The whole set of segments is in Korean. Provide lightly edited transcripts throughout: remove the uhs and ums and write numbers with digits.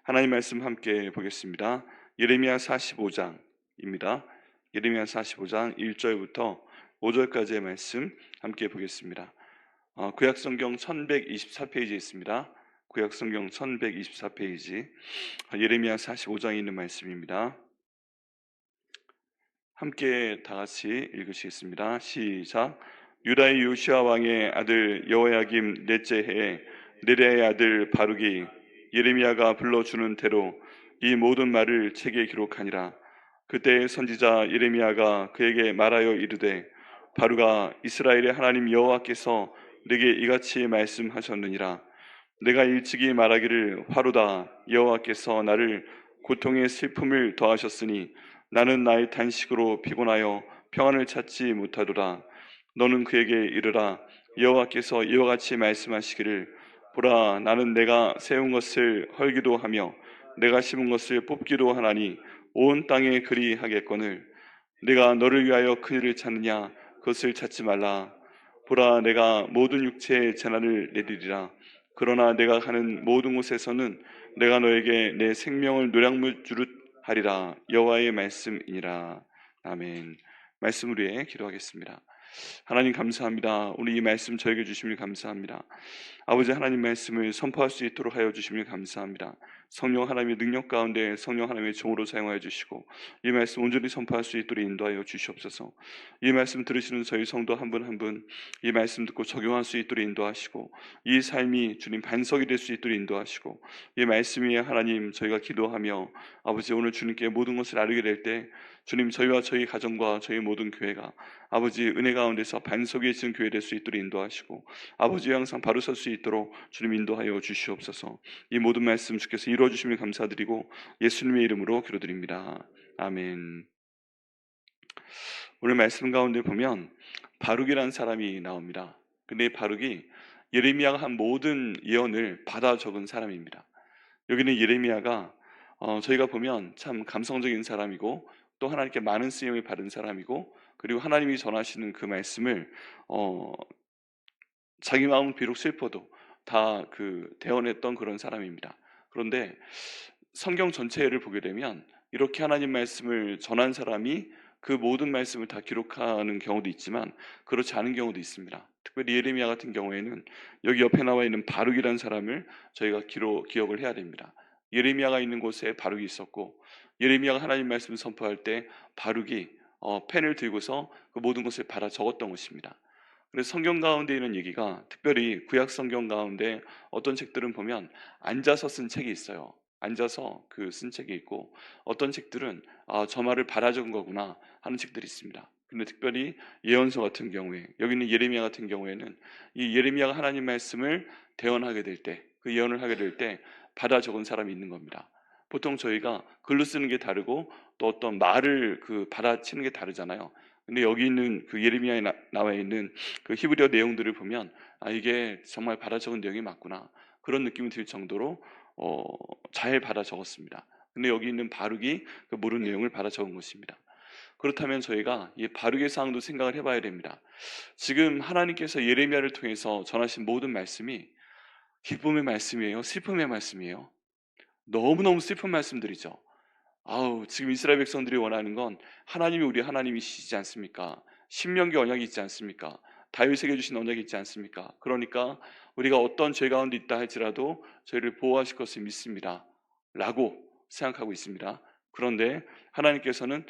하나님 말씀 함께 보겠습니다. 예레미야 45장입니다. 예레미야 45장 1절부터 5절까지의 말씀 함께 보겠습니다. 구약성경 1124페이지에 있습니다. 구약성경 1124페이지 예레미야 45장에 있는 말씀입니다. 함께 다 같이 읽으시겠습니다. 시작. 유다의 요시아 왕의 아들 여호야김 넷째 해에 느레의 아들 바룩이 예레미야가 불러주는 대로 이 모든 말을 책에 기록하니라. 그때 선지자 예레미야가 그에게 말하여 이르되 바룩아, 이스라엘의 하나님 여호와께서 내게 이같이 말씀하셨느니라. 내가 일찍이 말하기를 화로다, 여호와께서 나를 고통의 슬픔을 더하셨으니 나는 나의 단식으로 피곤하여 평안을 찾지 못하도다. 너는 그에게 이르라. 여호와께서 이와 같이 말씀하시기를 보라, 나는 내가 세운 것을 헐기도 하며 내가 심은 것을 뽑기도 하나니 온 땅에 그리 하겠거늘. 내가 너를 위하여 그 일을 찾느냐? 그것을 찾지 말라. 보라, 내가 모든 육체의 재난을 내리리라. 그러나 내가 가는 모든 곳에서는 내가 너에게 내 생명을 노량물 주릇 하리라. 여호와의 말씀이니라. 아멘. 말씀을 위해 기도하겠습니다. 하나님 감사합니다. 오늘 이 말씀 저에게 주심을 감사합니다. 아버지, 하나님 말씀을 선포할 수 있도록 하여 주심을 감사합니다. 성령 하나님의 능력 가운데 성령 하나님의 종으로 사용하여 주시고 이 말씀 온전히 선포할 수 있도록 인도하여 주시옵소서. 이 말씀 들으시는 저희 성도 한 분 한 분 이 말씀 듣고 적용할 수 있도록 인도하시고 이 삶이 주님 반석이 될 수 있도록 인도하시고 이 말씀이 하나님 저희가 기도하며 아버지 오늘 주님께 모든 것을 알게 될 때 주님 저희와 저희 가정과 저희 모든 교회가 아버지 은혜 가운데서 반석이 지은 교회 될 수 있도록 인도하시고 아버지 항상 바로 설 수 있도록 주님 인도하여 주시옵소서. 이 모든 말씀 주께서 이루어 주시면 감사드리고 예수님의 이름으로 기도드립니다. 아멘. 오늘 말씀 가운데 보면 바룩이라는 사람이 나옵니다. 근데 이 바룩이 예레미야가 한 모든 예언을 받아 적은 사람입니다. 여기는 예레미야가 저희가 보면 참 감성적인 사람이고 또 하나님께 많은 쓰임을 받은 사람이고 그리고 하나님이 전하시는 그 말씀을 자기 마음은 비록 슬퍼도 다 대언했던 그런 사람입니다. 그런데 성경 전체를 보게 되면 이렇게 하나님 말씀을 전한 사람이 그 모든 말씀을 다 기록하는 경우도 있지만 그렇지 않은 경우도 있습니다. 특별히 예레미야 같은 경우에는 여기 옆에 나와 있는 바룩이라는 사람을 저희가 기억을 해야 됩니다. 예레미야가 있는 곳에 바룩이 있었고 예레미야가 하나님 말씀을 선포할 때 바룩이 펜을 들고서 그 모든 것을 받아 적었던 것입니다. 그래서 성경 가운데 있는 얘기가 특별히 구약 성경 가운데 어떤 책들은 보면 앉아서 쓴 책이 있어요. 앉아서 쓴 책이 있고 어떤 책들은 저 말을 받아 적은 거구나 하는 책들이 있습니다. 근데 특별히 예언서 같은 경우에 여기 있는 예레미야 같은 경우에는 이 예레미야가 하나님 말씀을 대언하게 될 때, 그 예언을 하게 될 때 받아 적은 사람이 있는 겁니다. 보통 저희가 글로 쓰는 게 다르고 또 어떤 말을 받아치는 게 다르잖아요. 근데 여기 있는 예레미야에 나와 있는 히브리어 내용들을 보면 이게 정말 받아 적은 내용이 맞구나 그런 느낌이 들 정도로 잘 받아 적었습니다. 근데 여기 있는 바룩이 그 모르는 내용을 받아 적은 것입니다. 그렇다면 저희가 이 바룩의 상황도 생각을 해봐야 됩니다. 지금 하나님께서 예레미야를 통해서 전하신 모든 말씀이 기쁨의 말씀이에요? 슬픔의 말씀이에요? 너무너무 슬픈 말씀들이죠. 지금 이스라엘 백성들이 원하는 건 하나님이 우리 하나님이시지 않습니까? 신명기 언약이 있지 않습니까? 다윗에게 주신 언약이 있지 않습니까? 그러니까 우리가 어떤 죄 가운데 있다 할지라도 저희를 보호하실 것을 믿습니다 라고 생각하고 있습니다. 그런데 하나님께서는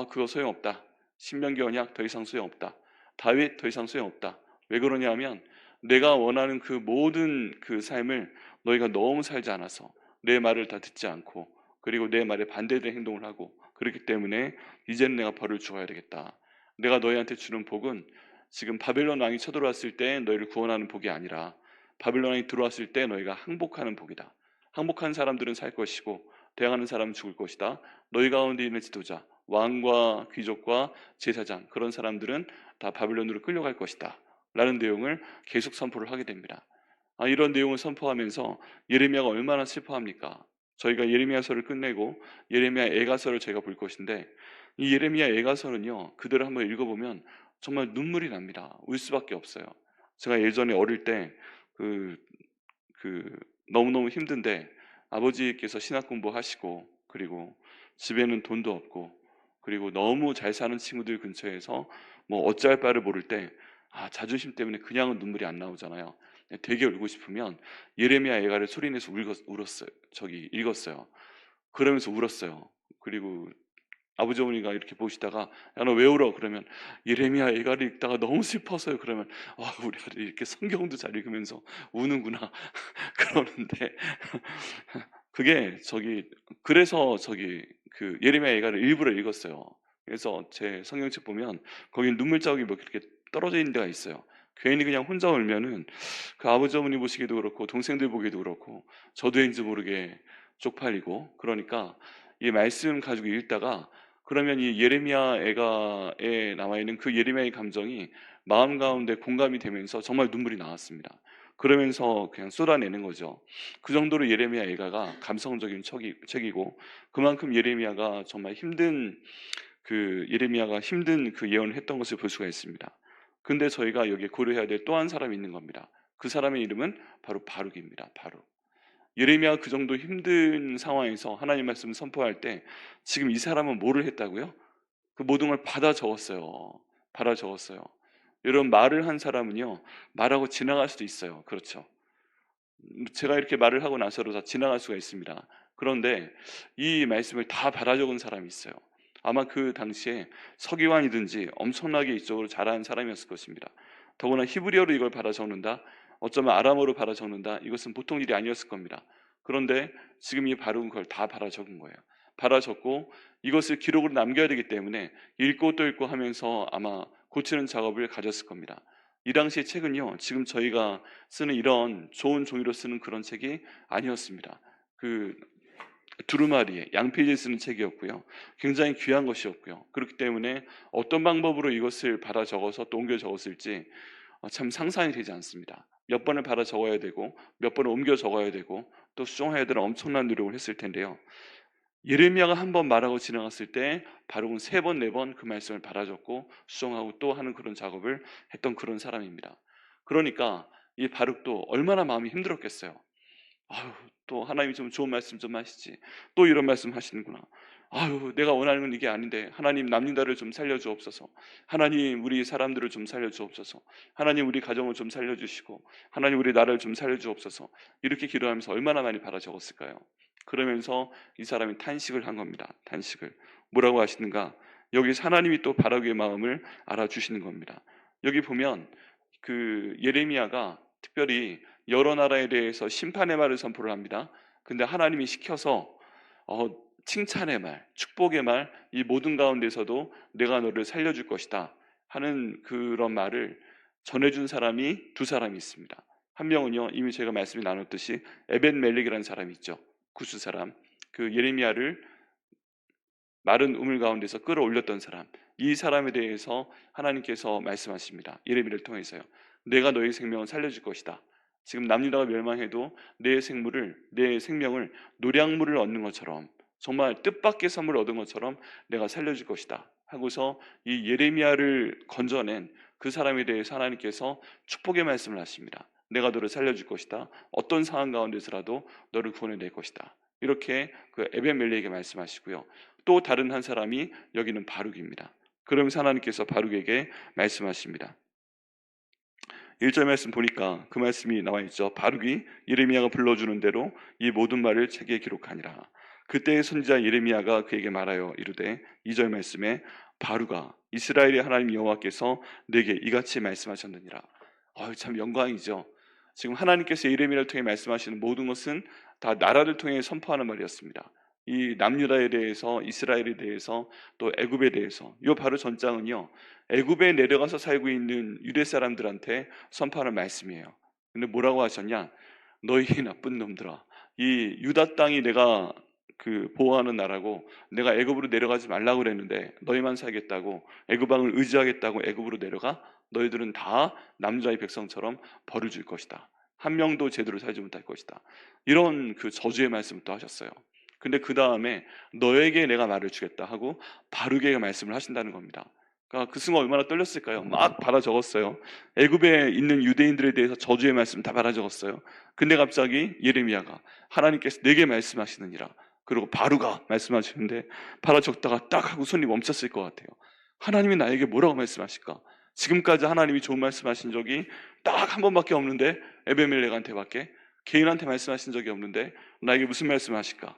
그거 소용없다. 신명기 언약 더 이상 소용없다. 다윗 더 이상 소용없다. 왜 그러냐 하면 내가 원하는 그 모든 삶을 너희가 너무 살지 않아서 내 말을 다 듣지 않고 그리고 내 말에 반대되는 행동을 하고 그렇기 때문에 이제는 내가 벌을 주어야 되겠다. 내가 너희한테 주는 복은 지금 바벨론 왕이 쳐들어왔을 때 너희를 구원하는 복이 아니라 바벨론 왕이 들어왔을 때 너희가 항복하는 복이다. 항복한 사람들은 살 것이고 대항하는 사람은 죽을 것이다. 너희 가운데 있는 지도자, 왕과 귀족과 제사장 그런 사람들은 다 바벨론으로 끌려갈 것이다. 라는 내용을 계속 선포를 하게 됩니다. 이런 내용을 선포하면서 예레미야가 얼마나 슬퍼합니까? 저희가 예레미야서를 끝내고 예레미야 애가서를 저희가 볼 것인데 이 예레미야 애가서는요 그대로 한번 읽어보면 정말 눈물이 납니다. 울 수밖에 없어요. 제가 예전에 어릴 때 그 너무너무 힘든데 아버지께서 신학 공부하시고, 그리고 집에는 돈도 없고, 그리고 너무 잘 사는 친구들 근처에서 뭐 어찌할 바를 모를 때, 자존심 때문에 그냥은 눈물이 안 나오잖아요. 되게 울고 싶으면 예레미야 애가를 소리내서 울었어요. 저기 읽었어요. 그러면서 울었어요. 그리고 아버지 어머니가 이렇게 보시다가 "야, 너 왜 울어?" 그러면 "예레미야 애가를 읽다가 너무 슬퍼서요." 그러면 우리 아들이 이렇게 성경도 잘 읽으면서 우는구나." 그러는데 그게 그래서 그 예레미야 애가를 일부러 읽었어요. 그래서 제 성경책 보면 거기 눈물 자국이 뭐 이렇게 떨어져 있는 데가 있어요. 괜히 그냥 혼자 울면은 그 아버지 어머니 보시기도 그렇고 동생들 보기도 그렇고 저도 왠지 모르게 쪽팔리고, 그러니까 이 말씀 가지고 읽다가 그러면 이 예레미야 애가에 나와 있는 그 예레미야의 감정이 마음 가운데 공감이 되면서 정말 눈물이 나왔습니다. 그러면서 그냥 쏟아내는 거죠. 그 정도로 예레미야 애가가 감성적인 책이고, 그만큼 예레미야가 힘든 그 예언을 했던 것을 볼 수가 있습니다. 근데 저희가 여기에 고려해야 될 또 한 사람이 있는 겁니다. 그 사람의 이름은 바로 바룩입니다. 바룩. 예레미야가 그 정도 힘든 상황에서 하나님 말씀을 선포할 때 지금 이 사람은 뭐를 했다고요? 그 모든 걸 받아 적었어요. 받아 적었어요. 여러분, 말을 한 사람은요, 말하고 지나갈 수도 있어요. 그렇죠? 제가 이렇게 말을 하고 나서도 다 지나갈 수가 있습니다. 그런데 이 말씀을 다 받아 적은 사람이 있어요. 아마 그 당시에 서기관이든지 엄청나게 이쪽으로 잘하는 사람이었을 것입니다. 더구나 히브리어로 이걸 받아 적는다, 어쩌면 아람어로 받아 적는다, 이것은 보통 일이 아니었을 겁니다. 그런데 지금 이 바룩은 그걸 다 받아 적은 거예요. 받아 적고 이것을 기록으로 남겨야 되기 때문에 읽고 또 읽고 하면서 아마 고치는 작업을 가졌을 겁니다. 이 당시의 책은요, 지금 저희가 쓰는 이런 좋은 종이로 쓰는 그런 책이 아니었습니다. 그 두루마리에 양필지에 쓰는 책이었고요. 굉장히 귀한 것이었고요. 그렇기 때문에 어떤 방법으로 이것을 받아 적어서 또 옮겨 적었을지 참 상상이 되지 않습니다. 몇 번을 받아 적어야 되고 몇 번을 옮겨 적어야 되고 또 수정해야 되는 엄청난 노력을 했을 텐데요. 예레미야가 한 번 말하고 지나갔을 때 바룩은 세 번, 네 번 그 말씀을 받아 적고 수정하고 또 하는 그런 작업을 했던 그런 사람입니다. 그러니까 이 바룩도 얼마나 마음이 힘들었겠어요. 아유, 또 하나님이 좀 좋은 말씀 좀 하시지, 또 이런 말씀 하시는구나. 아유, 내가 원하는 건 이게 아닌데 하나님, 남유다를 좀 살려주옵소서. 하나님, 우리 사람들을 좀 살려주옵소서. 하나님, 우리 가정을 좀 살려주시고, 하나님, 우리 나라를 좀 살려주옵소서. 이렇게 기도하면서 얼마나 많이 받아 적었을까요? 그러면서 이 사람이 탄식을 한 겁니다. 탄식을. 뭐라고 하시는가? 여기 하나님이 또 바라기의 마음을 알아주시는 겁니다. 여기 보면 그 예레미야가 특별히 여러 나라에 대해서 심판의 말을 선포를 합니다. 근데 하나님이 시켜서 어, 칭찬의 말, 축복의 말, 이 모든 가운데서도 내가 너를 살려줄 것이다 하는 그런 말을 전해준 사람이 두 사람이 있습니다. 한 명은요, 이미 제가 말씀이 나눴듯이 에벤 멜렉이라는 사람이 있죠. 구스 사람. 그 예레미야를 마른 우물 가운데서 끌어올렸던 사람, 이 사람에 대해서 하나님께서 말씀하십니다. 예레미야를 통해서요. 내가 너의 생명을 살려줄 것이다. 지금 남유다가 멸망해도 내 생명을 노량물을 얻는 것처럼, 정말 뜻밖의 선물을 얻은 것처럼 내가 살려줄 것이다 하고서 이 예레미야를 건져낸 그 사람에 대해서 하나님께서 축복의 말씀을 하십니다. 내가 너를 살려줄 것이다. 어떤 상황 가운데서라도 너를 구원해낼 것이다. 이렇게 그 에벤멜렉에게 말씀하시고요. 또 다른 한 사람이 여기는 바룩입니다. 그러면서 하나님께서 바룩에게 말씀하십니다. 1절 말씀 보니까 그 말씀이 나와 있죠. 바룩이 예레미야가 불러주는 대로 이 모든 말을 책에 기록하니라. 그때 선지자 예레미야가 그에게 말하여 이르되, 2절 말씀에 바룩아, 이스라엘의 하나님 여호와께서 내게 이같이 말씀하셨느니라. 참 영광이죠. 지금 하나님께서 예레미야를 통해 말씀하시는 모든 것은 다 나라를 통해 선포하는 말이었습니다. 이 남유다에 대해서, 이스라엘에 대해서, 또 애굽에 대해서. 이 바로 전장은요, 애굽에 내려가서 살고 있는 유대 사람들한테 선포하는 말씀이에요. 근데 뭐라고 하셨냐? 너희 나쁜 놈들아, 이 유다 땅이 내가 그 보호하는 나라고, 내가 애굽으로 내려가지 말라고 그랬는데 너희만 살겠다고, 애굽 왕을 의지하겠다고 애굽으로 내려가? 너희들은 다 남자의 백성처럼 벌을 줄 것이다. 한 명도 제대로 살지 못할 것이다. 이런 그 저주의 말씀을 또 하셨어요. 근데 그 다음에 너에게 내가 말을 주겠다 하고 바룩에게 말씀을 하신다는 겁니다. 그러니까 그 순간 얼마나 떨렸을까요? 막 받아 적었어요. 애굽에 있는 유대인들에 대해서 저주의 말씀 다 받아 적었어요. 근데 갑자기 예레미야가 하나님께서 내게 말씀하시느니라. 그리고 바루가 말씀하시는데 받아 적다가 딱 하고 손이 멈췄을 것 같아요. 하나님이 나에게 뭐라고 말씀하실까? 지금까지 하나님이 좋은 말씀하신 적이 딱 한 번밖에 없는데, 에베멜렉한테밖에, 개인한테 말씀하신 적이 없는데 나에게 무슨 말씀하실까?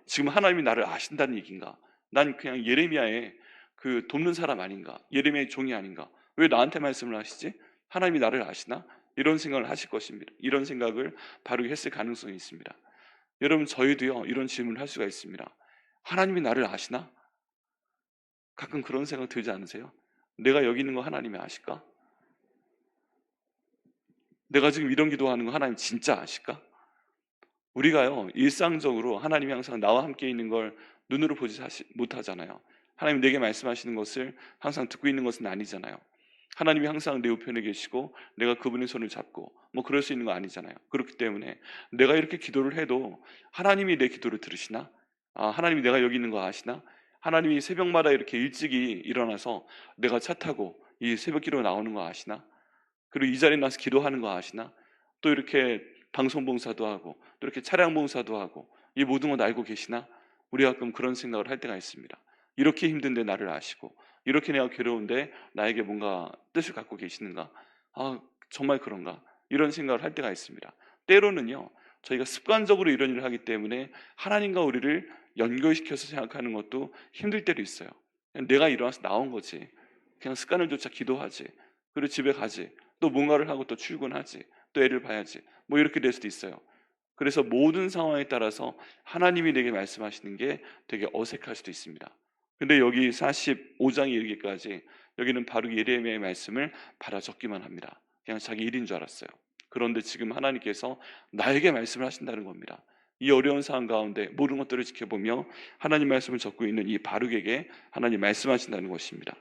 지금 하나님이 나를 아신다는 얘기인가? 난 그냥 예레미야의 그 돕는 사람 아닌가? 예레미야의 종이 아닌가? 왜 나한테 말씀을 하시지? 하나님이 나를 아시나? 이런 생각을 하실 것입니다. 이런 생각을 바르게 했을 가능성이 있습니다. 여러분, 저희도요 이런 질문을 할 수가 있습니다. 하나님이 나를 아시나? 가끔 그런 생각 들지 않으세요? 내가 여기 있는 거 하나님이 아실까? 내가 지금 이런 기도하는 거 하나님 진짜 아실까? 우리가요 일상적으로 하나님이 항상 나와 함께 있는 걸 눈으로 보지 못하잖아요. 하나님 내게 말씀하시는 것을 항상 듣고 있는 것은 아니잖아요. 하나님이 항상 내 우편에 계시고 내가 그분의 손을 잡고 뭐 그럴 수 있는 거 아니잖아요. 그렇기 때문에 내가 이렇게 기도를 해도 하나님이 내 기도를 들으시나? 하나님이 내가 여기 있는 거 아시나? 하나님이 새벽마다 이렇게 일찍이 일어나서 내가 차 타고 이 새벽 기도 나오는 거 아시나? 그리고 이 자리에 나서 기도하는 거 아시나? 또 이렇게 방송 봉사도 하고 또 이렇게 차량 봉사도 하고 이 모든 걸 알고 계시나? 우리가 가끔 그런 생각을 할 때가 있습니다. 이렇게 힘든데 나를 아시고 이렇게 내가 괴로운데 나에게 뭔가 뜻을 갖고 계시는가? 정말 그런가? 이런 생각을 할 때가 있습니다. 때로는요 저희가 습관적으로 이런 일을 하기 때문에 하나님과 우리를 연결시켜서 생각하는 것도 힘들 때도 있어요. 그냥 내가 일어나서 나온 거지, 그냥 습관을 쫓아 기도하지, 그리고 집에 가지, 또 뭔가를 하고 또 출근하지, 또 애를 봐야지, 뭐 이렇게 될 수도 있어요. 그래서 모든 상황에 따라서 하나님이 내게 말씀하시는 게 되게 어색할 수도 있습니다. 근데 여기 45장에 이르기까지 여기는 바로 예레미야의 말씀을 받아 적기만 합니다. 그냥 자기 일인 줄 알았어요. 그런데 지금 하나님께서 나에게 말씀을 하신다는 겁니다. 이 어려운 상황 가운데 모든 것들을 지켜보며 하나님 말씀을 적고 있는 이 바룩에게 하나님 말씀하신다는 것입니다.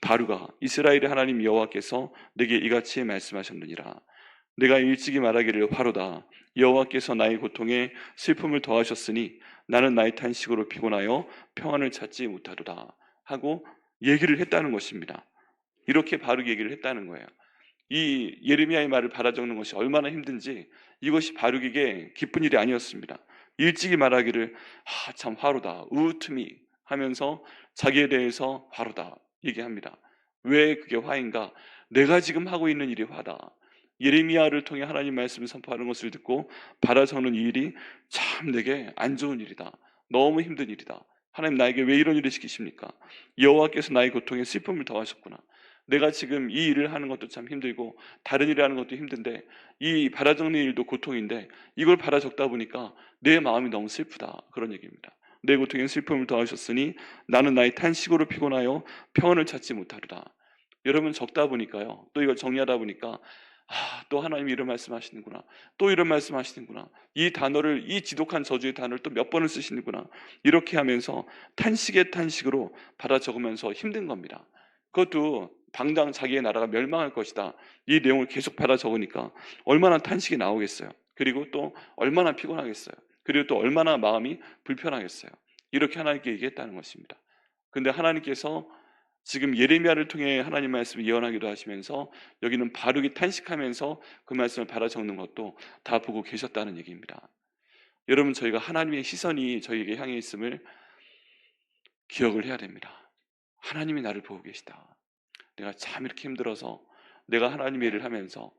바루가 이스라엘의 하나님 여호와께서 내게 이같이 말씀하셨느니라. 내가 일찍이 말하기를 화로다. 여호와께서 나의 고통에 슬픔을 더하셨으니 나는 나의 탄식으로 피곤하여 평안을 찾지 못하도다 하고 얘기를 했다는 것입니다. 이렇게 바르게 얘기를 했다는 거예요. 이 예레미야의 말을 받아 적는 것이 얼마나 힘든지, 이것이 바룩에게 기쁜 일이 아니었습니다. 일찍이 말하기를 참 화로다, 우투미 하면서 자기에 대해서 화로다 얘기합니다. 왜 그게 화인가? 내가 지금 하고 있는 일이 화다. 예레미야를 통해 하나님 말씀을 선포하는 것을 듣고 받아 적는 이 일이 참 내게 안 좋은 일이다, 너무 힘든 일이다. 하나님 나에게 왜 이런 일을 시키십니까? 여호와께서 나의 고통에 슬픔을 더하셨구나. 내가 지금 이 일을 하는 것도 참 힘들고 다른 일을 하는 것도 힘든데 이 받아 적는 일도 고통인데 이걸 받아 적다 보니까 내 마음이 너무 슬프다, 그런 얘기입니다. 내 고통에 슬픔을 더하셨으니 나는 나의 탄식으로 피곤하여 평안을 찾지 못하리라. 여러분, 적다 보니까요 또 이걸 정리하다 보니까 또 하나님이 이런 말씀하시는구나, 또 이런 말씀하시는구나, 이 단어를, 이 지독한 저주의 단어를 또 몇 번을 쓰시는구나, 이렇게 하면서 탄식의 탄식으로 받아 적으면서 힘든 겁니다. 그것도 당장 자기의 나라가 멸망할 것이다, 이 내용을 계속 받아 적으니까 얼마나 탄식이 나오겠어요. 그리고 또 얼마나 피곤하겠어요. 그리고 또 얼마나 마음이 불편하겠어요. 이렇게 하나님께 얘기했다는 것입니다. 근데 하나님께서 지금 예레미야를 통해 하나님 말씀을 예언하기도 하시면서 여기는 바룩이 탄식하면서 그 말씀을 받아 적는 것도 다 보고 계셨다는 얘기입니다. 여러분, 저희가 하나님의 시선이 저희에게 향해 있음을 기억을 해야 됩니다. 하나님이 나를 보고 계시다. 내가 참 이렇게 힘들어서, 내가 하나님의 일을 하면서,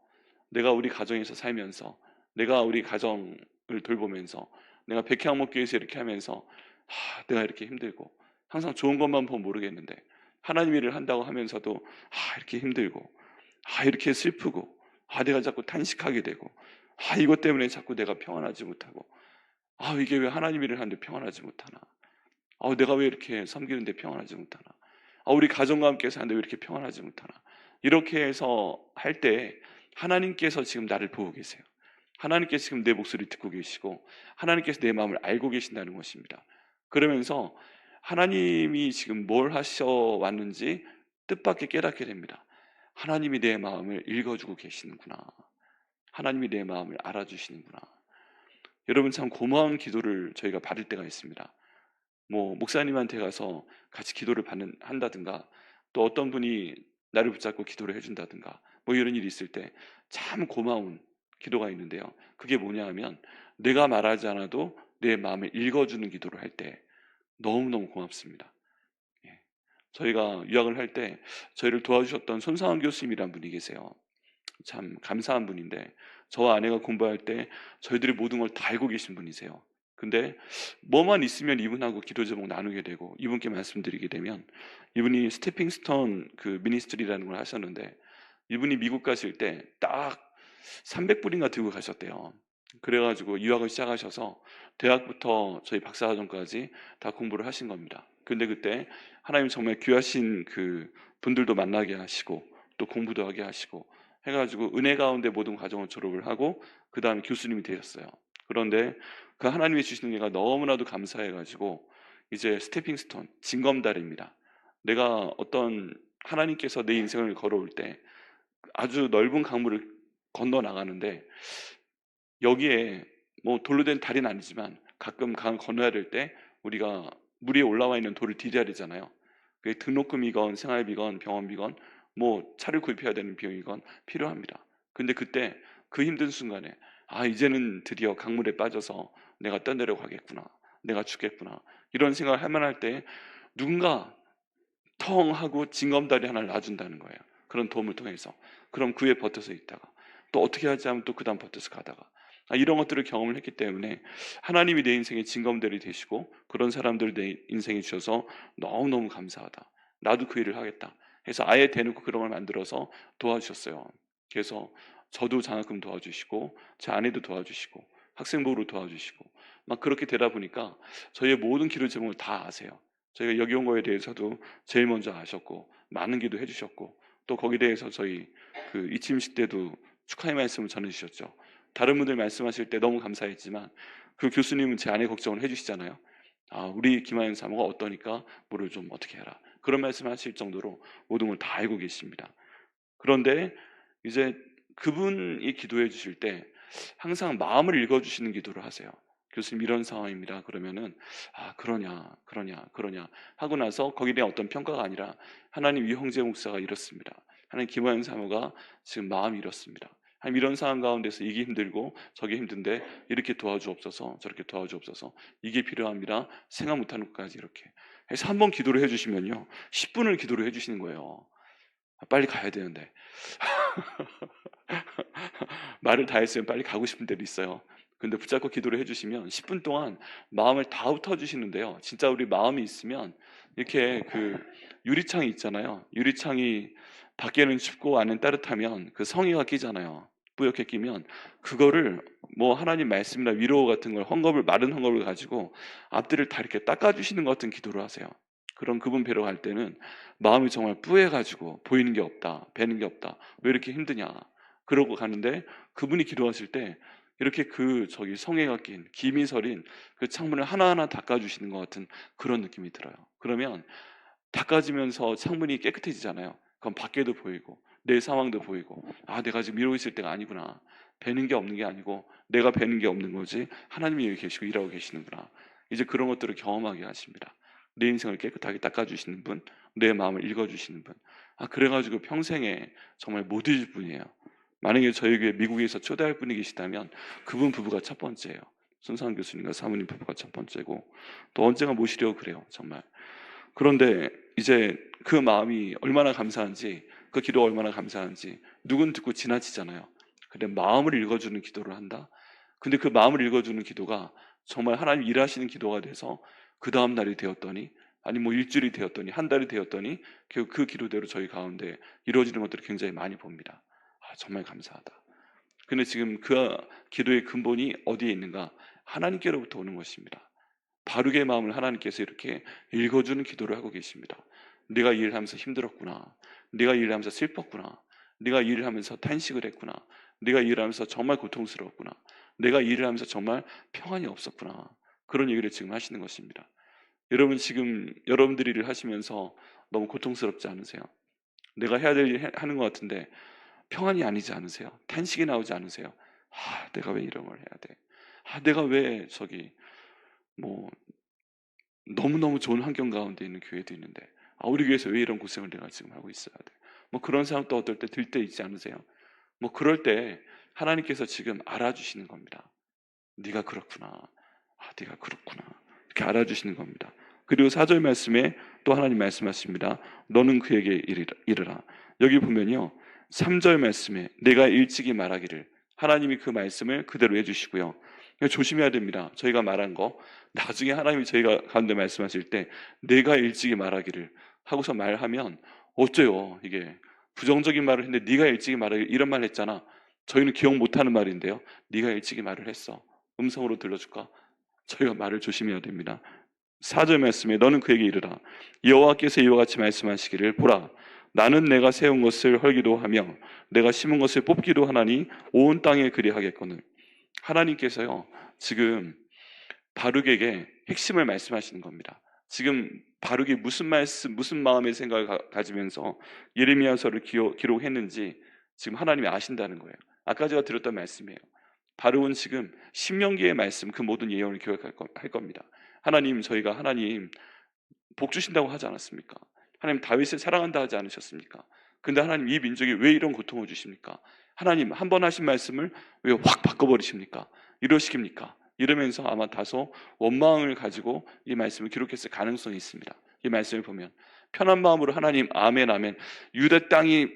내가 우리 가정에서 살면서, 내가 우리 가정을 돌보면서, 내가 백향목교에서 이렇게 하면서 내가 이렇게 힘들고 항상 좋은 것만 보면 모르겠는데 하나님 일을 한다고 하면서도 이렇게 힘들고 이렇게 슬프고 내가 자꾸 탄식하게 되고 이것 때문에 자꾸 내가 평안하지 못하고 이게 왜 하나님 일을 하는데 평안하지 못하나, 내가 왜 이렇게 섬기는데 평안하지 못하나, 우리 가정과 함께 사는데 왜 이렇게 평안하지 못하나, 이렇게 해서 할 때 하나님께서 지금 나를 보고 계세요. 하나님께서 지금 내 목소리를 듣고 계시고 하나님께서 내 마음을 알고 계신다는 것입니다. 그러면서 하나님이 지금 뭘 하셔 왔는지 뜻밖의 깨닫게 됩니다. 하나님이 내 마음을 읽어주고 계시는구나. 하나님이 내 마음을 알아주시는구나. 여러분, 참 고마운 기도를 저희가 받을 때가 있습니다. 뭐 목사님한테 가서 같이 기도를 한다든가, 또 어떤 분이 나를 붙잡고 기도를 해 준다든가 뭐 이런 일이 있을 때 참 고마운 기도가 있는데요. 그게 뭐냐 하면 내가 말하지 않아도 내 마음을 읽어 주는 기도를 할 때 너무너무 고맙습니다. 예. 저희가 유학을 할 때 저희를 도와주셨던 손상환 교수님이란 분이 계세요. 참 감사한 분인데 저와 아내가 공부할 때 저희들이 모든 걸 다 알고 계신 분이세요. 근데 뭐만 있으면 이분하고 기도 제목 나누게 되고 이분께 말씀드리게 되면 이분이 스태핑 스톤 그 미니스트리라는 걸 하셨는데 이분이 미국 가실 때 딱 300불인가 들고 가셨대요. 그래 가지고 유학을 시작하셔서 대학부터 저희 박사과정까지 다 공부를 하신 겁니다. 근데 그때 하나님 정말 귀하신 그 분들도 만나게 하시고 또 공부도 하게 하시고 해 가지고 은혜 가운데 모든 과정을 졸업을 하고 그다음에 교수님이 되셨어요. 그런데 그 하나님이 주시는 은혜가 너무나도 감사해 가지고 이제 스테핑 스톤 징검다리입니다. 내가 어떤 하나님께서 내 인생을 걸어올 때 아주 넓은 강물을 건너 나가는데 여기에 뭐 돌로 된 다리는 아니지만 가끔 강을 건너야 될 때 우리가 물 위에 올라와 있는 돌을 디뎌야 되잖아요. 그게 등록금이건 생활비건 병원비건 뭐 차를 구입해야 되는 비용이건 필요합니다. 근데 그때 그 힘든 순간에 '아 이제는 드디어 강물에 빠져서 내가 떠내려가겠구나. 내가 죽겠구나.' 이런 생각을 할 만할 때 누군가 텅 하고 징검다리 하나를 놔준다는 거예요. 그런 도움을 통해서. 그럼 그 위에 버텨서 있다가 또 어떻게 하지 하면 또 그다음 버텨서 가다가 이런 것들을 경험을 했기 때문에 하나님이 내 인생의 징검다리 되시고 그런 사람들을 내 인생에 주셔서 너무너무 감사하다. 나도 그 일을 하겠다. 해서 아예 대놓고 그런 걸 만들어서 도와주셨어요. 그래서 저도 장학금 도와주시고 제 아내도 도와주시고 학생부로 도와주시고 막 그렇게 되다 보니까 저희의 모든 기도 제목을 다 아세요. 저희가 여기 온 거에 대해서도 제일 먼저 아셨고 많은 기도해 주셨고 또 거기에 대해서 저희 그 이침식 때도 축하의 말씀을 전해 주셨죠. 다른 분들 말씀하실 때 너무 감사했지만 그 교수님은 제 아내 걱정을 해 주시잖아요. 우리 김하연 사모가 어떠니까 뭐를 좀 어떻게 해라. 그런 말씀하실 정도로 모든 걸 다 알고 계십니다. 그런데 이제 그분이 기도해 주실 때 항상 마음을 읽어 주시는 기도를 하세요. "교수님 이런 상황입니다." 그러면은 그러냐, 그러냐, 그러냐." 하고 나서 거기에 대한 어떤 평가가 아니라 "하나님 이 형제 목사가 이렇습니다. 하나님 김화연 사모가 지금 마음이 이렇습니다. 하나님 이런 상황 가운데서 이게 힘들고 저게 힘든데 이렇게 도와주옵소서. 저렇게 도와주옵소서. 이게 필요합니다." 생각 못하는 것까지 이렇게 해서 한 번 기도를 해 주시면요. 10 분을 기도를 해 주시는 거예요. 빨리 가야 되는데. 말을 다 했으면 빨리 가고 싶은 때도 있어요. 근데 붙잡고 기도를 해 주시면 10분 동안 마음을 다 훑어 주시는데요. 진짜 우리 마음이 있으면 이렇게 그 유리창이 있잖아요. 유리창이 밖에는 춥고 안은 따뜻하면 그 성의가 끼잖아요. 뿌옇게 끼면 그거를 뭐 하나님 말씀이나 위로 같은 걸 헝겊을 마른 헝겊을 가지고 앞뒤를 다 이렇게 닦아 주시는 것 같은 기도를 하세요. 그럼 그분 뵈러 갈 때는 마음이 정말 뿌해 가지고 '보이는 게 없다. 뵈는 게 없다. 왜 이렇게 힘드냐.' 그러고 가는데 그분이 기도하실 때 이렇게 그 저기 성에가 낀 김이 서린 그 창문을 하나하나 닦아 주시는 것 같은 그런 느낌이 들어요. 그러면 닦아지면서 창문이 깨끗해지잖아요. 그럼 밖에도 보이고 내 상황도 보이고 '아 내가 지금 이러고 있을 때가 아니구나. 뵈는 게 없는 게 아니고 내가 뵈는 게 없는 거지 하나님이 여기 계시고 일하고 계시는구나.' 이제 그런 것들을 경험하게 하십니다. 내 인생을 깨끗하게 닦아 주시는 분, 내 마음을 읽어 주시는 분. 그래 가지고 평생에 정말 못 잊을 분이에요. 만약에 저에게 미국에서 초대할 분이 계시다면 그분 부부가 첫 번째예요. 손상환 교수님과 사모님 부부가 첫 번째고 또 언젠가 모시려고 그래요, 정말. 그런데 이제 그 마음이 얼마나 감사한지 그 기도가 얼마나 감사한지 누군 듣고 지나치잖아요. 근데 마음을 읽어주는 기도를 한다. 근데 그 마음을 읽어주는 기도가 정말 하나님 일하시는 기도가 돼서 그 다음 날이 되었더니 아니 뭐 일주일이 되었더니 한 달이 되었더니 그 기도대로 저희 가운데 이루어지는 것들을 굉장히 많이 봅니다. 정말 감사하다. 근데 지금 그 기도의 근본이 어디에 있는가? 하나님께로부터 오는 것입니다. 바르게 마음을 하나님께서 이렇게 읽어주는 기도를 하고 계십니다. 내가 이 일을 하면서 힘들었구나. 내가 이 일을 하면서 슬펐구나. 내가 이 일을 하면서 탄식을 했구나. 내가 이 일을 하면서 정말 고통스러웠구나. 내가 이 일을 하면서 정말 평안이 없었구나. 그런 얘기를 지금 하시는 것입니다. 여러분 지금 여러분들이 일을 하시면서 너무 고통스럽지 않으세요? 내가 해야 될 일 하는 것 같은데 평안이 아니지 않으세요? 탄식이 나오지 않으세요? 내가 왜 이런 걸 해야 돼? 내가 왜 저기 뭐 너무너무 좋은 환경 가운데 있는 교회도 있는데 우리 교회에서 왜 이런 고생을 내가 지금 하고 있어야 돼? 뭐 그런 생각도 어떨 때 들 때 있지 않으세요? 뭐 그럴 때 하나님께서 지금 알아주시는 겁니다. 네가 그렇구나. 네가 그렇구나. 이렇게 알아주시는 겁니다. 그리고 4절 말씀에 또 하나님 말씀하십니다. 너는 그에게 이르라. 여기 보면요, 3절 말씀에 내가 일찍이 말하기를, 하나님이 그 말씀을 그대로 해주시고요. 조심해야 됩니다. 저희가 말한 거 나중에 하나님이 저희가 가운데 말씀하실 때 내가 일찍이 말하기를 하고서 말하면 어째요? 이게 부정적인 말을 했는데 네가 일찍이 말하기를 이런 말 했잖아. 저희는 기억 못하는 말인데요. 네가 일찍이 말을 했어. 음성으로 들려줄까? 저희가 말을 조심해야 됩니다. 4절 말씀에 너는 그에게 이르라. 여호와께서 이와 같이 말씀하시기를, 보라, 나는 내가 세운 것을 헐기도 하며 내가 심은 것을 뽑기도 하나니 온 땅에 그리하겠거늘. 하나님께서요, 지금 바룩에게 핵심을 말씀하시는 겁니다. 지금 바룩이 무슨 말씀, 무슨 마음의 생각을 가지면서 예레미야서를 기록했는지 지금 하나님이 아신다는 거예요. 아까 제가 드렸던 말씀이에요. 바룩은 지금 신명기의 말씀, 그 모든 예언을 기억할 겁니다. 하나님, 저희가 하나님 복 주신다고 하지 않았습니까? 하나님 다윗을 사랑한다 하지 않으셨습니까? 근데 하나님 이 민족이 왜 이런 고통을 주십니까? 하나님 한 번 하신 말씀을 왜 확 바꿔버리십니까? 이러시깁니까? 이러면서 아마 다소 원망을 가지고 이 말씀을 기록했을 가능성이 있습니다. 이 말씀을 보면 편한 마음으로 하나님 아멘 아멘, 유대 땅이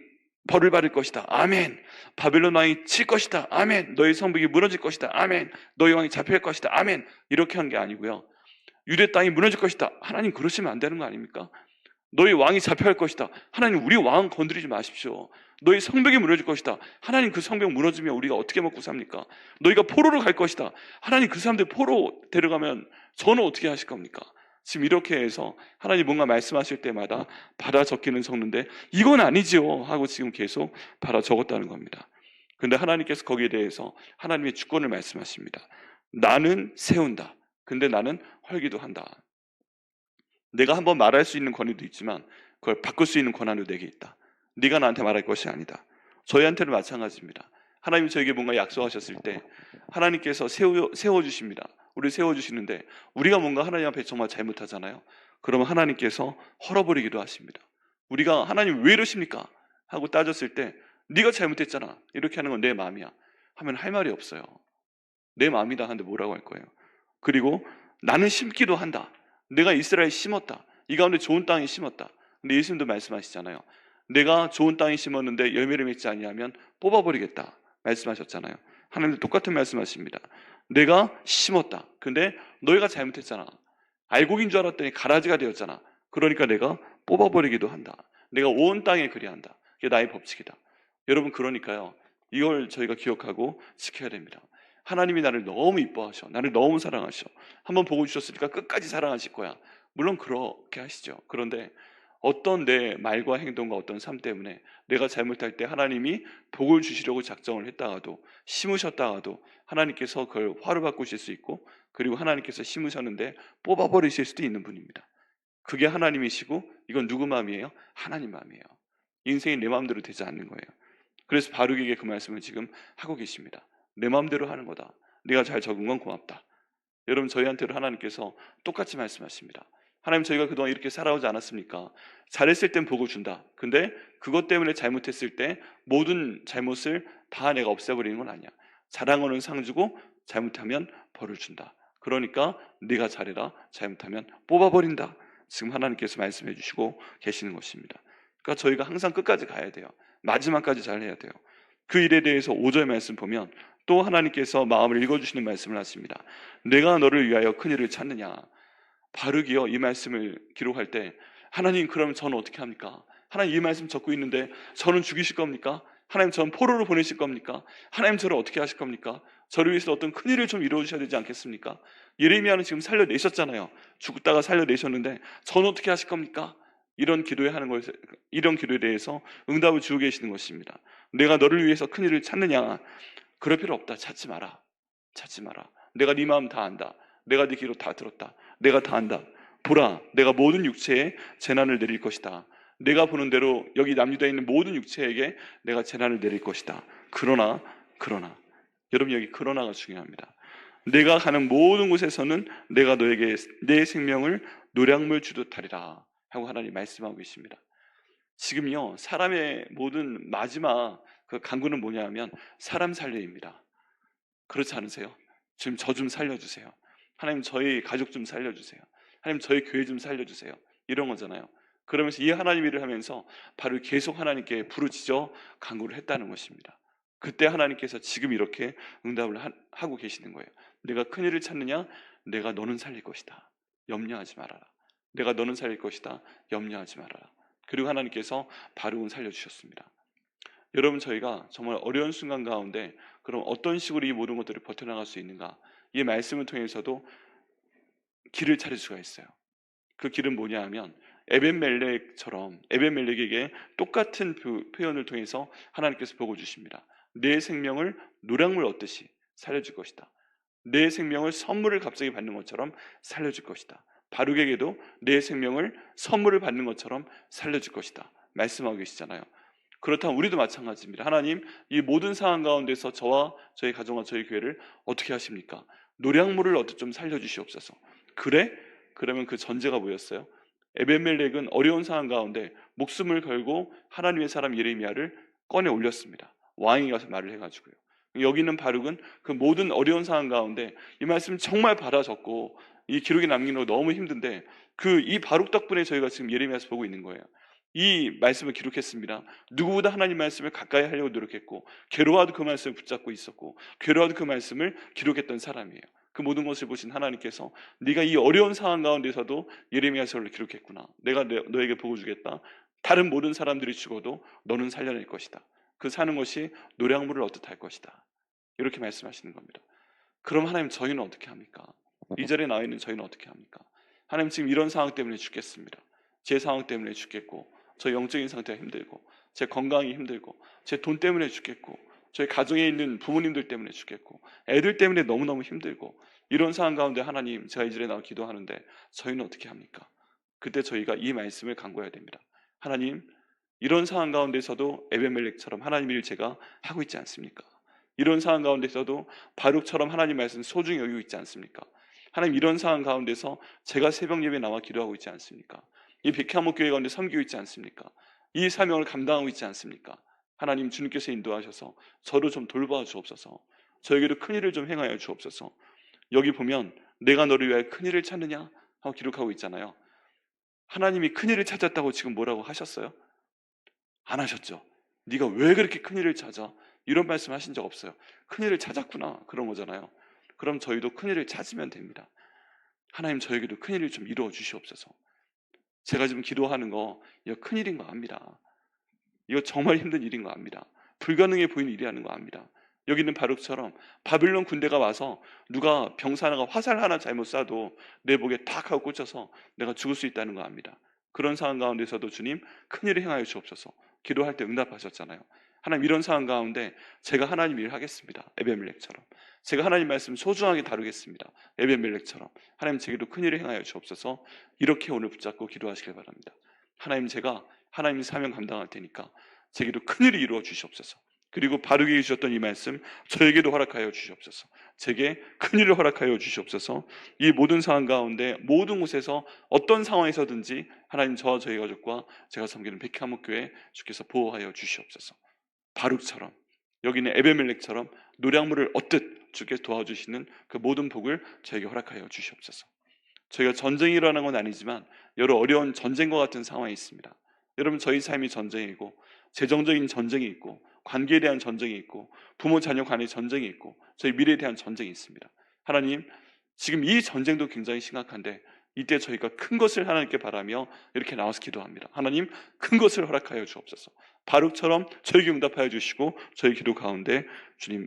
벌을 받을 것이다 아멘, 바벨론 왕이 칠 것이다 아멘, 너희 성벽이 무너질 것이다 아멘, 너희 왕이 잡힐 것이다 아멘, 이렇게 한 게 아니고요. 유대 땅이 무너질 것이다. 하나님 그러시면 안 되는 거 아닙니까? 너희 왕이 잡혀갈 것이다. 하나님 우리 왕 건드리지 마십시오. 너희 성벽이 무너질 것이다. 하나님 그 성벽 무너지면 우리가 어떻게 먹고 삽니까? 너희가 포로로 갈 것이다. 하나님 그 사람들 포로 데려가면 저는 어떻게 하실 겁니까? 지금 이렇게 해서 하나님 뭔가 말씀하실 때마다 받아 적기는 적는데 이건 아니지요 하고 지금 계속 받아 적었다는 겁니다. 그런데 하나님께서 거기에 대해서 하나님의 주권을 말씀하십니다. 나는 세운다. 근데 나는 헐기도 한다. 내가 한번 말할 수 있는 권위도 있지만 그걸 바꿀 수 있는 권한도 내게 있다. 네가 나한테 말할 것이 아니다. 저희한테는 마찬가지입니다. 하나님이 저에게 뭔가 약속하셨을 때 하나님께서 세워주십니다. 우리를 세워주시는데 우리가 뭔가 하나님 앞에 정말 잘못하잖아요. 그러면 하나님께서 헐어버리기도 하십니다. 우리가 하나님 왜 이러십니까? 하고 따졌을 때 네가 잘못했잖아. 이렇게 하는 건 내 마음이야. 하면 할 말이 없어요. 내 마음이다 하는데 뭐라고 할 거예요? 그리고 나는 심기도 한다. 내가 이스라엘 심었다. 이 가운데 좋은 땅에 심었다. 근데 예수님도 말씀하시잖아요. 내가 좋은 땅에 심었는데 열매를 맺지 아니하면 뽑아버리겠다 말씀하셨잖아요. 하나님도 똑같은 말씀하십니다. 내가 심었다. 근데 너희가 잘못했잖아. 알곡인 줄 알았더니 가라지가 되었잖아. 그러니까 내가 뽑아버리기도 한다. 내가 온 땅에 그리한다. 그게 나의 법칙이다. 여러분, 그러니까요, 이걸 저희가 기억하고 지켜야 됩니다. 하나님이 나를 너무 이뻐하셔. 나를 너무 사랑하셔. 한번 보고 주셨으니까 끝까지 사랑하실 거야. 물론 그렇게 하시죠. 그런데 어떤 내 말과 행동과 어떤 삶 때문에 내가 잘못할 때 하나님이 복을 주시려고 작정을 했다가도, 심으셨다가도 하나님께서 그걸 화로 바꾸실 수 있고, 그리고 하나님께서 심으셨는데 뽑아버리실 수도 있는 분입니다. 그게 하나님이시고, 이건 누구 마음이에요? 하나님 마음이에요. 인생이 내 마음대로 되지 않는 거예요. 그래서 바룩에게 그 말씀을 지금 하고 계십니다. 내 마음대로 하는 거다. 네가 잘 적은 건 고맙다. 여러분, 저희한테도 하나님께서 똑같이 말씀하십니다. 하나님, 저희가 그동안 이렇게 살아오지 않았습니까? 잘했을 땐 복을 준다. 근데 그것 때문에 잘못했을 때 모든 잘못을 다 내가 없애버리는 건 아니야. 잘한 거는 상 주고 잘못하면 벌을 준다. 그러니까 네가 잘해라. 잘못하면 뽑아버린다. 지금 하나님께서 말씀해 주시고 계시는 것입니다. 그러니까 저희가 항상 끝까지 가야 돼요. 마지막까지 잘해야 돼요. 그 일에 대해서 5절 말씀 보면 또 하나님께서 마음을 읽어주시는 말씀을 하십니다. 내가 너를 위하여 큰 일을 찾느냐. 바룩이요, 이 말씀을 기록할 때 하나님, 그러면 저는 어떻게 합니까? 하나님, 이 말씀 적고 있는데 저는 죽이실 겁니까? 하나님, 저는 포로로 보내실 겁니까? 하나님, 저를 어떻게 하실 겁니까? 저를 위해서 어떤 큰 일을 좀 이루어주셔야 되지 않겠습니까? 예레미야는 지금 살려내셨잖아요. 죽다가 살려내셨는데 저는 어떻게 하실 겁니까? 이런 기도에 대해서 응답을 주고 계시는 것입니다. 내가 너를 위해서 큰 일을 찾느냐? 그럴 필요 없다. 찾지 마라. 찾지 마라. 내가 네 마음 다 안다. 내가 네 기도 다 들었다. 내가 다 안다. 보라, 내가 모든 육체에 재난을 내릴 것이다. 내가 보는 대로 여기 남유다에 있는 모든 육체에게 내가 재난을 내릴 것이다. 그러나 여러분, 여기 그러나가 중요합니다. 내가 가는 모든 곳에서는 내가 너에게 내 생명을 노량물 주듯 하리라. 하고 하나님 말씀하고 계십니다. 지금요, 사람의 모든 마지막 그 간구는 뭐냐 하면 사람 살려입니다. 그렇지 않으세요? 지금 저 좀 살려주세요. 하나님 저희 가족 좀 살려주세요. 하나님 저희 교회 좀 살려주세요. 이런 거잖아요. 그러면서 이 하나님 일을 하면서 바로 계속 하나님께 부르짖어 간구를 했다는 것입니다. 그때 하나님께서 지금 이렇게 응답을 하고 계시는 거예요. 내가 큰일을 찾느냐? 내가 너는 살릴 것이다. 염려하지 말아라. 내가 너는 살릴 것이다. 염려하지 말아라. 그리고 하나님께서 바룩은 살려주셨습니다. 여러분, 저희가 정말 어려운 순간 가운데 그럼 어떤 식으로 이 모든 것들을 버텨나갈 수 있는가? 이 말씀을 통해서도 길을 찾을 수가 있어요. 그 길은 뭐냐 하면 에벤멜렉에게 똑같은 표현을 통해서 하나님께서 보고 주십니다. 내 생명을 노량물 얻듯이 살려줄 것이다. 내 생명을 선물을 갑자기 받는 것처럼 살려줄 것이다. 바룩에게도 내 생명을 선물을 받는 것처럼 살려줄 것이다 말씀하고 계시잖아요. 그렇다면 우리도 마찬가지입니다. 하나님, 이 모든 상황 가운데서 저와 저희 가정과 저희 교회를 어떻게 하십니까? 노량물을 얻듯 좀 살려주시옵소서. 그래? 그러면 그 전제가 뭐였어요? 에벤멜렉은 어려운 상황 가운데 목숨을 걸고 하나님의 사람 예레미야를 꺼내 올렸습니다. 왕이 가서 말을 해가지고요. 여기 있는 바룩은 그 모든 어려운 상황 가운데 이 말씀 정말 받아 적고 이 기록에 남기는 거 너무 힘든데 이 바룩 덕분에 저희가 지금 예레미야에서 보고 있는 거예요. 이 말씀을 기록했습니다. 누구보다 하나님 말씀을 가까이 하려고 노력했고 괴로워도 그 말씀을 붙잡고 있었고 괴로워도 그 말씀을 기록했던 사람이에요. 그 모든 것을 보신 하나님께서 네가 이 어려운 상황 가운데서도 예레미야서를 기록했구나. 내가 너에게 복을 주겠다. 다른 모든 사람들이 죽어도 너는 살려낼 것이다. 그 사는 것이 노량물을 얻듯 할 것이다. 이렇게 말씀하시는 겁니다. 그럼 하나님, 저희는 어떻게 합니까? 이 자리에 나와 있는 저희는 어떻게 합니까? 하나님, 지금 이런 상황 때문에 죽겠습니다. 제 상황 때문에 죽겠고, 저 영적인 상태가 힘들고, 제 건강이 힘들고, 제 돈 때문에 죽겠고, 저희 가정에 있는 부모님들 때문에 죽겠고, 애들 때문에 너무너무 힘들고, 이런 상황 가운데 하나님, 제가 이 자리에 나와 기도하는데 저희는 어떻게 합니까? 그때 저희가 이 말씀을 간구해야 됩니다. 하나님, 이런 상황 가운데서도 에벤멜렉처럼 하나님 일을 제가 하고 있지 않습니까? 이런 상황 가운데서도 바룩처럼 하나님 말씀 소중히 여기고 있지 않습니까? 하나님, 이런 상황 가운데서 제가 새벽 예배에 나와 기도하고 있지 않습니까? 이 백향목 교회 가운데 섬기고 있지 않습니까? 이 사명을 감당하고 있지 않습니까? 하나님, 주님께서 인도하셔서 저를 좀 돌봐 주옵소서. 저에게도 큰일을 좀 행하여 주옵소서. 여기 보면 내가 너를 위하여 큰일을 찾느냐 하고 기록하고 있잖아요. 하나님이 큰일을 찾았다고 지금 뭐라고 하셨어요? 안 하셨죠. 네가 왜 그렇게 큰일을 찾아? 이런 말씀 하신 적 없어요. 큰일을 찾았구나, 그런 거잖아요. 그럼 저희도 큰일을 찾으면 됩니다. 하나님, 저에게도 큰일을 좀 이루어 주시옵소서. 제가 지금 기도하는 거 이거 큰일인 거 압니다. 이거 정말 힘든 일인 거 압니다. 불가능해 보이는 일이라는 거 압니다. 여기 있는 바룩처럼 바빌론 군대가 와서 누가 병사 하나가 화살 하나 잘못 쏴도 내 목에 탁 하고 꽂혀서 내가 죽을 수 있다는 거 압니다. 그런 상황 가운데서도 주님, 큰일을 행하여 주옵소서. 기도할 때 응답하셨잖아요. 하나님, 이런 상황 가운데 제가 하나님 일을 하겠습니다. 에벤멜렉처럼 제가 하나님 말씀 소중하게 다루겠습니다. 에벤멜렉처럼 하나님, 제게도 큰일을 행하여 주옵소서. 이렇게 오늘 붙잡고 기도하시길 바랍니다. 하나님, 제가 하나님 사명 감당할 테니까 제게도 큰일을 이루어 주시옵소서. 그리고 바르게 주셨던 이 말씀 저에게도 허락하여 주시옵소서. 제게 큰일을 허락하여 주시옵소서. 이 모든 상황 가운데 모든 곳에서 어떤 상황에서든지 하나님, 저와 저희 가족과 제가 섬기는 백향목 교회 주께서 보호하여 주시옵소서. 바룩처럼 여기는 에베멜렉처럼 노량물을 얻듯 주께서 도와주시는 그 모든 복을 저에게 허락하여 주시옵소서. 저희가 전쟁이 일어나는 건 아니지만 여러 어려운 전쟁과 같은 상황이 있습니다. 여러분, 저희 삶이 전쟁이고 재정적인 전쟁이 있고 관계에 대한 전쟁이 있고 부모 자녀 간의 전쟁이 있고 저희 미래에 대한 전쟁이 있습니다. 하나님, 지금 이 전쟁도 굉장히 심각한데 이때 저희가 큰 것을 하나님께 바라며 이렇게 나와서 기도합니다. 하나님, 큰 것을 허락하여 주옵소서. 바룩처럼 저에게 응답하여 주시고 저희 기도 가운데 주님,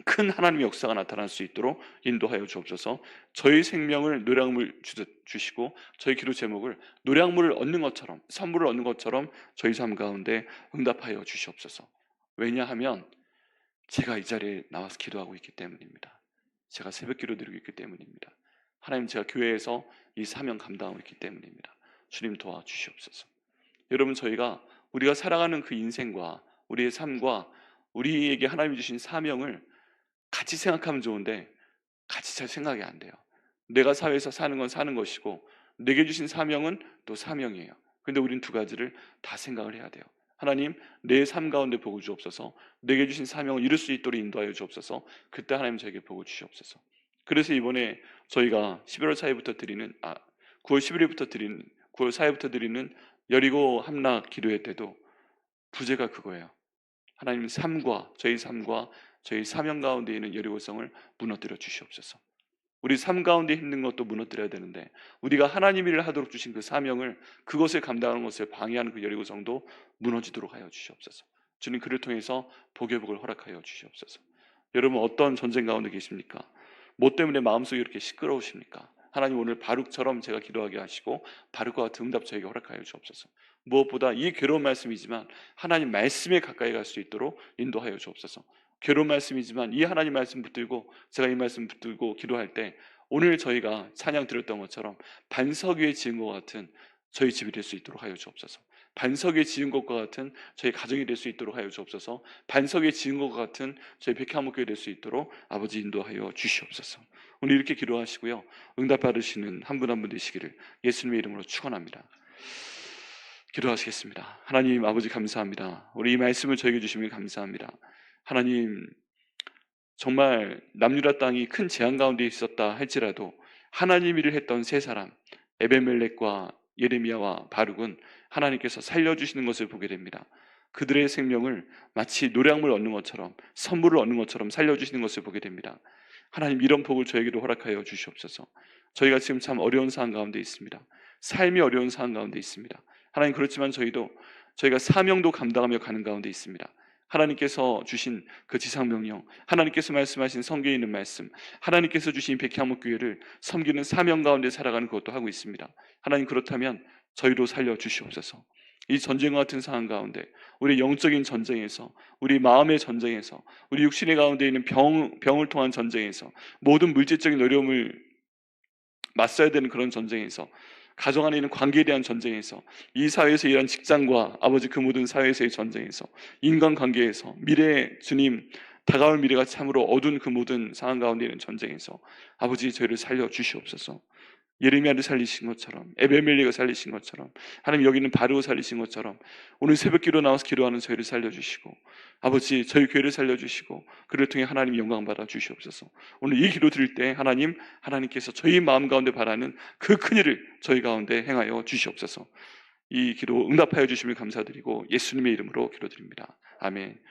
큰 하나님의 역사가 나타날 수 있도록 인도하여 주옵소서. 저희 생명을 노량물 주시고 저희 기도 제목을 노량물을 얻는 것처럼, 선물을 얻는 것처럼 저희 삶 가운데 응답하여 주시옵소서. 왜냐하면 제가 이 자리에 나와서 기도하고 있기 때문입니다. 제가 새벽 기도 드리고 있기 때문입니다. 하나님, 제가 교회에서 이 사명 감당하고 있기 때문입니다. 주님, 도와주시옵소서. 여러분, 우리가 살아가는 그 인생과 우리의 삶과 우리에게 하나님이 주신 사명을 같이 생각하면 좋은데 같이 잘 생각이 안 돼요. 내가 사회에서 사는 건 사는 것이고 내게 주신 사명은 또 사명이에요. 근데 우린 두 가지를 다 생각을 해야 돼요. 하나님, 내 삶 가운데 복을 주옵소서. 내게 주신 사명을 이룰 수 있도록 인도하여 주옵소서. 그때 하나님 저에게 복을 주시옵소서. 그래서 이번에 저희가 11월 4일부터 드리는 9월 11일부터 드리는 9월 4일부터 드리는 여리고 함락 기도회 때도 부제가 그거예요. 하나님 삶과 저희 사명 가운데 있는 여리고성을 무너뜨려 주시옵소서. 우리 삶 가운데 힘든 것도 무너뜨려야 되는데 우리가 하나님 일을 하도록 주신 그 사명을 그것을 감당하는 것을 방해하는 그 여리고성도 무너지도록 하여 주시옵소서. 주님 그를 통해서 복의 복을 허락하여 주시옵소서. 여러분 어떤 전쟁 가운데 계십니까? 뭐 때문에 마음속이 이렇게 시끄러우십니까? 하나님 오늘 바룩처럼 제가 기도하게 하시고 바룩과 같은 응답 저에게 허락하여 주옵소서. 무엇보다 이 괴로운 말씀이지만 하나님 말씀에 가까이 갈 수 있도록 인도하여 주옵소서. 괴로운 말씀이지만 이 하나님 말씀 붙들고 제가 이 말씀 붙들고 기도할 때 오늘 저희가 찬양 드렸던 것처럼 반석 위에 지은 것 같은 저희 집이 될 수 있도록 하여 주옵소서. 반석 위에 지은 것과 같은 저희 가정이 될 수 있도록 하여 주옵소서. 반석 위에 지은 것과 같은 저희 백향목교회 될 수 있도록 아버지 인도하여 주시옵소서. 오늘 이렇게 기도하시고요. 응답 받으시는 한 분 한 분 되시기를 예수님의 이름으로 축원합니다. 기도하시겠습니다. 하나님 아버지 감사합니다. 우리 이 말씀을 저에게 주시면 감사합니다. 하나님 정말 남유다 땅이 큰 재앙 가운데 있었다 할지라도 하나님 일을 했던 세 사람 에베멜렉과 예레미야와 바룩은 하나님께서 살려주시는 것을 보게 됩니다. 그들의 생명을 마치 노량물 얻는 것처럼 선물을 얻는 것처럼 살려주시는 것을 보게 됩니다. 하나님 이런 복을 저에게도 허락하여 주시옵소서. 저희가 지금 참 어려운 상황 가운데 있습니다. 삶이 어려운 상황 가운데 있습니다. 하나님 그렇지만 저희가 사명도 감당하며 가는 가운데 있습니다. 하나님께서 주신 그 지상명령, 하나님께서 말씀하신 성경에 있는 말씀, 하나님께서 주신 백향목교회를 섬기는 사명 가운데 살아가는 것도 하고 있습니다. 하나님 그렇다면 저희도 살려주시옵소서. 이 전쟁과 같은 상황 가운데 우리 영적인 전쟁에서 우리 마음의 전쟁에서 우리 육신의 가운데 있는 병을 통한 전쟁에서 모든 물질적인 어려움을 맞서야 되는 그런 전쟁에서 가정 안에 있는 관계에 대한 전쟁에서 이 사회에서 일하는 직장과 아버지 그 모든 사회에서의 전쟁에서 인간관계에서 미래의 주님 다가올 미래가 참으로 어두운 그 모든 상황 가운데 있는 전쟁에서 아버지 저희를 살려 주시옵소서. 예레미야를 살리신 것처럼 에베멜렉을 살리신 것처럼 하나님 여기는 바르고 살리신 것처럼 오늘 새벽기도 나와서 기도하는 저희를 살려주시고 아버지 저희 교회를 살려주시고 그를 통해 하나님 영광 받아 주시옵소서. 오늘 이 기도 드릴 때 하나님께서 저희 마음 가운데 바라는 그 큰일을 저희 가운데 행하여 주시옵소서. 이 기도 응답하여 주시면 감사드리고 예수님의 이름으로 기도드립니다. 아멘.